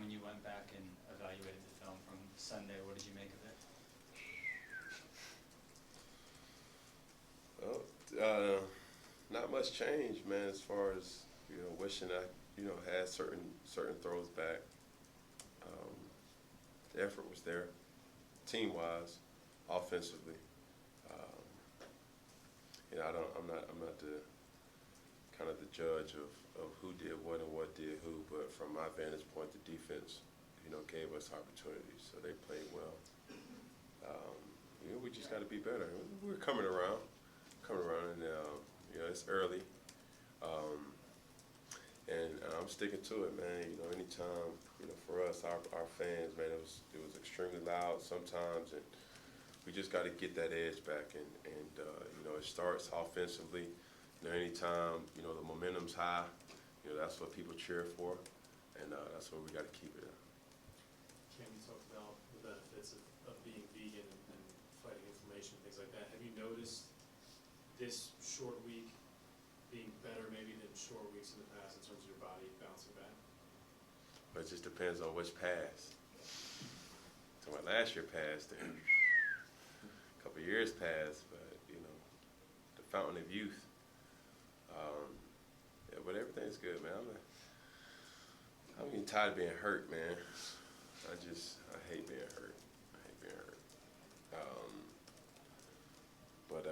when you went back and evaluated the film from Sunday, what did you make of it? Well, not much change, man, as far as, wishing I, had certain throws back. The effort was there, team-wise, offensively. I'm not the kind of the judge of who did what and what did who, but from my vantage point, the defense, gave us opportunities, so they played well. We just got to be better. We're coming around, and it's early, and I'm sticking to it, man. Anytime, for us, our fans, man, it was extremely loud sometimes, and we just got to get that edge back, and it starts offensively. Anytime, the momentum's high, that's what people cheer for, and that's what we got to keep it at. Cam, you talked about the benefits of being vegan and fighting inflammation, things like that. Have you noticed this short week being better maybe than short weeks in the past in terms of your body bouncing back? But it just depends on which pass. So my last year passed, and a couple of years passed, but the fountain of youth. But everything's good, man. I'm getting tired of being hurt, man. I hate being hurt. But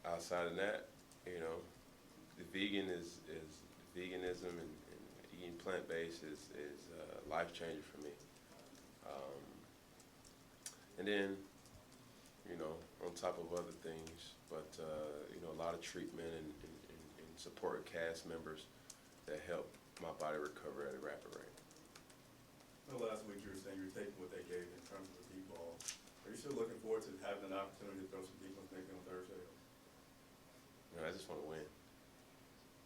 outside of that, the veganism and eating plant-based is life changer for me. And then, on top of other things, but a lot of treatment and support cast members that help my body recover at a rapid rate. Well, last week you were saying you were taking what they gave in terms of the deep ball. Are you still looking forward to having an opportunity to throw some deep ones maybe on Thursday? I just want to win.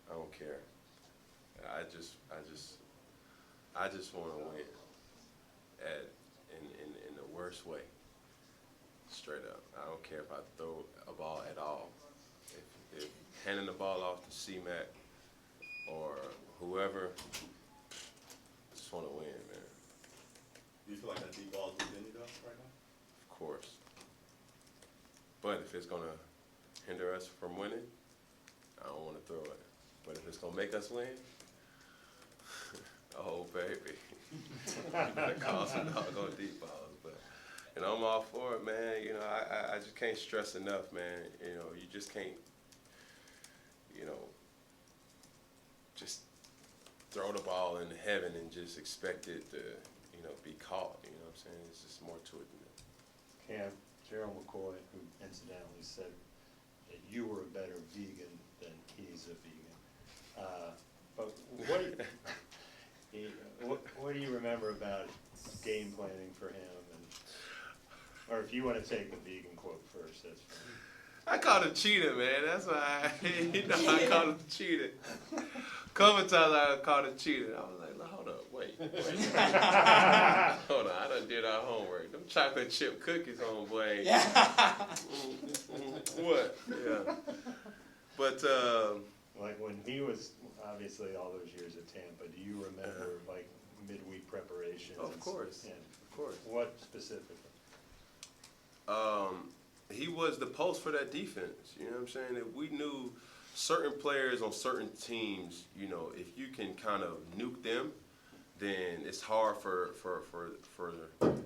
I don't care. I just want to win in the worst way. Straight up. I don't care if I throw a ball at all. If handing the ball off to C-Mac or whoever, I just want to win, man. Do you feel like that deep ball is within you though right now? Of course. But if it's going to hinder us from winning, I don't want to throw it. But if it's going to make us win, oh, baby. You better call some doggone deep balls. But, I'm all for it, man. I just can't stress enough, man. You just can't, just throw the ball in heaven and just expect it to, be caught. You know what I'm saying? It's just more to it than that. Cam, Gerald McCoy, who incidentally said that you were a better vegan than he's a vegan. But what do you remember about game planning for him? Or if you want to take the vegan quote first, that's fine. I called him cheater, man. That's why I called him cheater. Couple times I called him cheater. I was like, hold up, wait. Hold on, I done did our homework. Them chocolate chip cookies, homeboy. What? Yeah. But like when he was obviously all those years at Tampa, do you remember like midweek preparations? Of course. Of course. What specifically? He was the post for that defense. You know what I'm saying? If we knew certain players on certain teams, if you can kind of nuke them, then it's hard for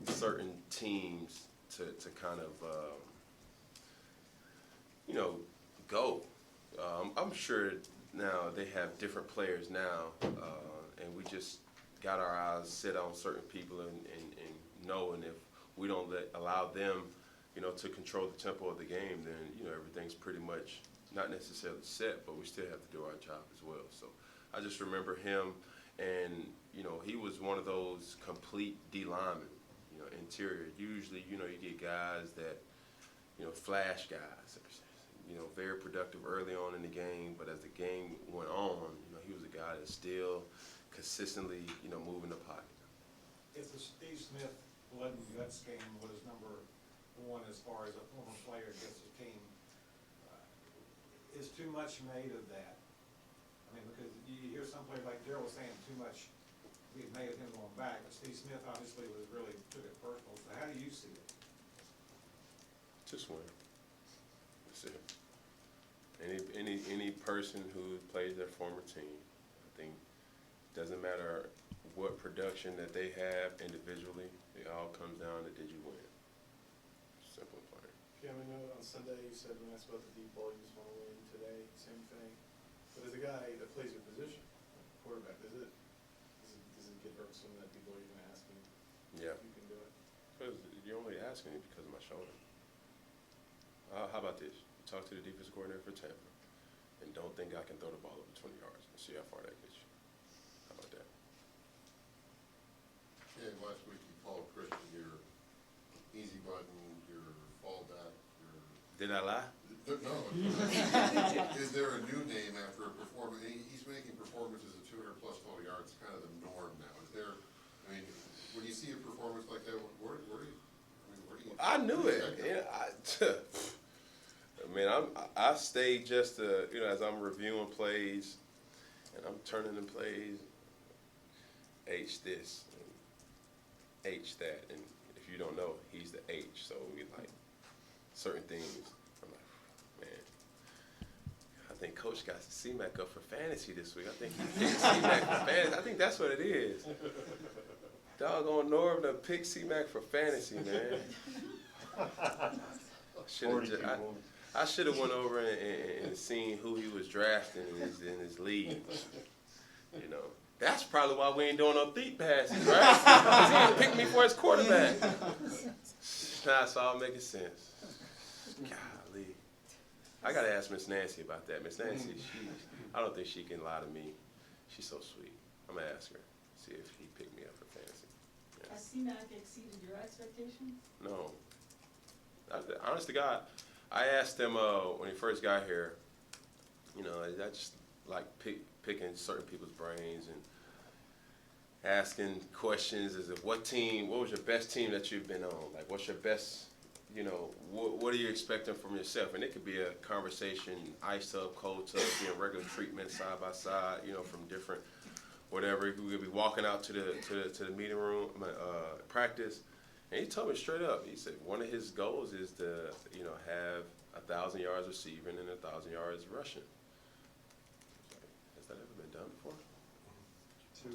certain teams to kind of go. I'm sure now they have different players now, and we just got our eyes set on certain people and knowing if we don't allow them, to control the tempo of the game, then, everything's pretty much not necessarily set, but we still have to do our job as well. So I just remember him, and, he was one of those complete D linemen, interior. Usually, you get guys that, flash guys, very productive early on in the game, but as the game went on, he was a guy that still consistently, moving the pocket. If the Steve Smith blood and guts game was number one as far as a former player gets a team, is too much made of that? I mean, because you hear some players like Gerald saying too much being made of him going back, but Steve Smith obviously took it personal, so how do you see it? Just win. That's it. Any person who plays their former team, I think, doesn't matter what production that they have individually, it all comes down to did you win. Simple and plain. Cam, I know on Sunday you said when asked about the deep ball, you just want to win. Today, same thing. But as a guy that plays your position, like quarterback, does it get irksome that people are even asking Yeah. if you can do it? Because you're only asking me because of my shoulder. How about this? You talk to the defensive coordinator for Tampa and don't think I can throw the ball over 20 yards and see how far that gets you. How about that? Yeah, last week you called Christian your easy button, your fallback, your... Did I lie? No. Is there a new name after a performance? He's making performances of 200-plus total yards kind of the norm now. Is there, I mean, when you see a performance like that, where do you... I knew it. I stayed just as I'm reviewing plays and I'm turning the plays, H this, and H that, and if you don't know, he's the H. So we like certain things. I'm like, man, I think Coach got C-Mac up for fantasy this week. I think he picked C-Mac for fantasy. I think that's what it is. Doggone Norm done picked C-Mac for fantasy, man. I should have went over and seen who he was drafting in his league. You know, that's probably why we ain't doing no deep passes, right? Because he didn't pick me for his quarterback. Now it's all making sense. Golly, I gotta ask Miss Nancy about that. Miss Nancy, I don't think she can lie to me. She's so sweet. I'm gonna ask her, see if he picked me up for fantasy. Yeah. Has C-Mac exceeded your expectations? No. Honest to God, I asked him when he first got here, I just like picking certain people's brains and asking questions as if what was your best team that you've been on? Like, what's your best, what are you expecting from yourself? And it could be a conversation, ice tub, cold tub, being regular treatment side by side, from different, whatever. We could be walking out to the meeting room, practice. And he told me straight up, he said one of his goals is to, have 1,000 yards receiving and 1,000 yards rushing. Has that ever been done before?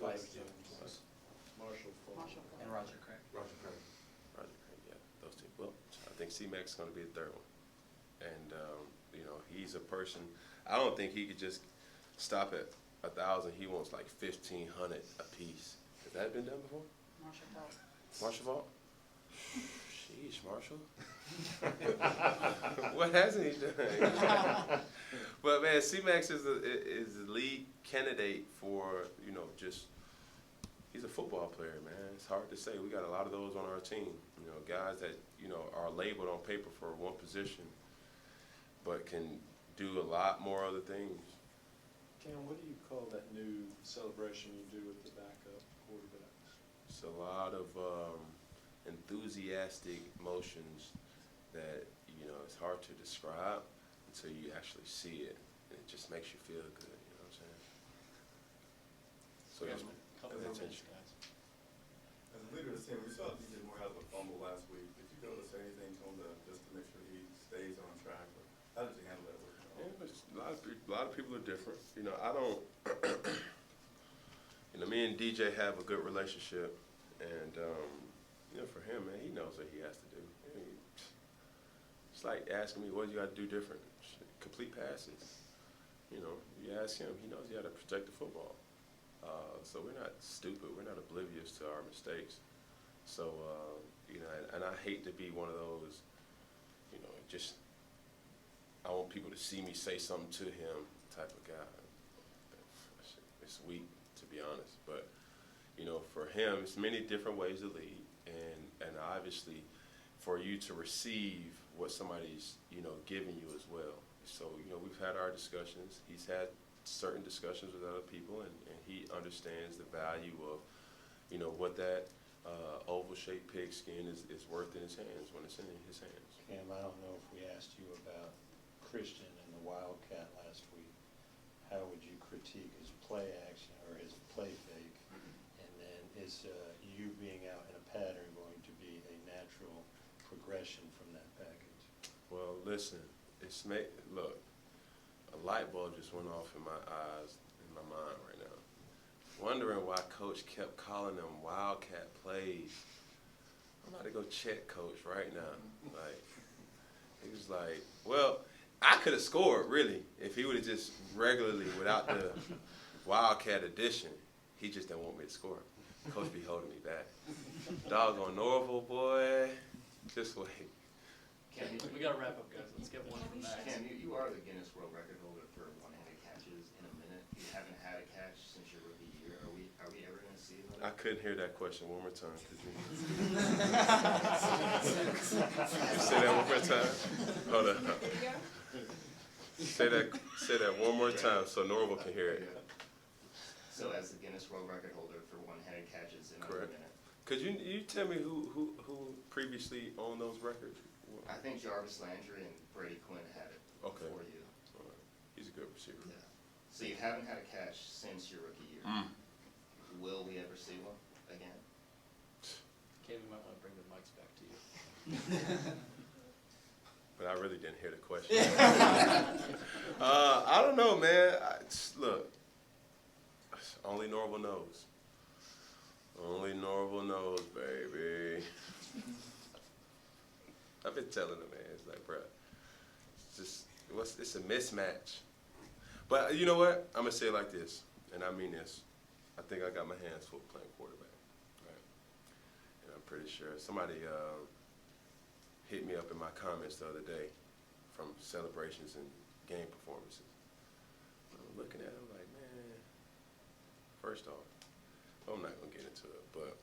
Twice. Marshall. And Roger Craig. Roger Craig, yeah, those two. Well, I think C-Mac's going to be the third one. And, he's a person, I don't think he could just stop at 1,000. He wants like 1,500 apiece. Has that been done before? Marshall Falk. Marshall Falk? Sheesh, Marshall. What hasn't he done? But man, C-Max is the lead candidate for, he's a football player, man. It's hard to say. We got a lot of those on our team. Guys that, are labeled on paper for one position, but can do a lot more other things. Cam, what do you call that new celebration you do with the backup quarterbacks? It's a lot of enthusiastic motions that, it's hard to describe until you actually see it, and it just makes you feel good, you know what I'm saying? So that's Couple pay more attention. minutes, guys. As a leader of the team, we saw DJ Moore have a fumble last week. Did you go to say anything to him just to make sure he stays on track? Or how did you handle that with him? Yeah, but a lot of people are different. I don't. Me and DJ have a good relationship, and for him, man, he knows what he has to do. It's like asking me, what do you got to do different? Complete passes. You ask him, he knows he got to protect the football. So we're not stupid. We're not oblivious to our mistakes. So and I hate to be one of those, just I want people to see me say something to him type of guy. It's weak, to be honest. But, for him, it's many different ways to lead. And obviously, for you to receive what somebody's, giving you as well. So, we've had our discussions. He's had certain discussions with other people, and he understands the value of, what that oval-shaped pigskin is worth in his hands when it's in his hands. Cam, I don't know if we asked you about Christian and the Wildcat last week. How would you critique his play action or his play fake? And then is you progression from that package? Well, listen, look, a light bulb just went off in my eyes, in my mind right now. Wondering why Coach kept calling them Wildcat plays. I'm about to go check Coach right now. Like, he was like, well, I could have scored, really, if he would have just regularly, without the Wildcat addition. He just didn't want me to score. Coach be holding me back. Doggone Norval, boy. Just wait. Cam, we gotta wrap up, guys. Let's get one from Max. Cam, you are the Guinness World Record holder for one-handed catches in a minute. You haven't had a catch since your rookie year. Are we ever going to see I that? couldn't hear that question one more time. Could you say that one more time? Hold on. Say that one more time so Norval can hear it. So as the Guinness World Record holder for one-handed catches in Correct. a minute, Could you tell me who previously owned those records? I think Jarvis Landry and Brady Quinn had it Okay. before you. All right. He's a good receiver. Yeah. So you haven't had a catch since your rookie year. Will we ever see one again? Cam, you might wanna bring the mics back to you. But I really didn't hear the question. I don't know, man. Look, only Norval knows. Only Norval knows, baby. I've been telling him, man. It's like, bro, it's a mismatch. But you know what? I'm gonna say it like this, and I mean this. I think I got my hands full playing quarterback, right? And I'm pretty sure somebody hit me up in my comments the other day from celebrations and game performances. I'm looking at it, I'm like, man. First off, I'm not gonna get into it, but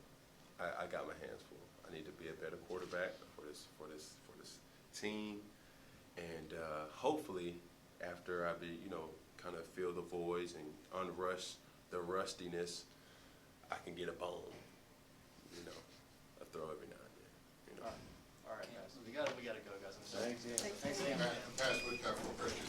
I got my hands full. I need to be a better quarterback for this team, and hopefully, after I kind of fill the voids and unrush the rustiness, I can get a bone, a throw every now and then. All right, guys. We gotta go, guys. I'm sorry. Thanks, Ian. Thanks. Thanks, Cam. Pass with capital pressure.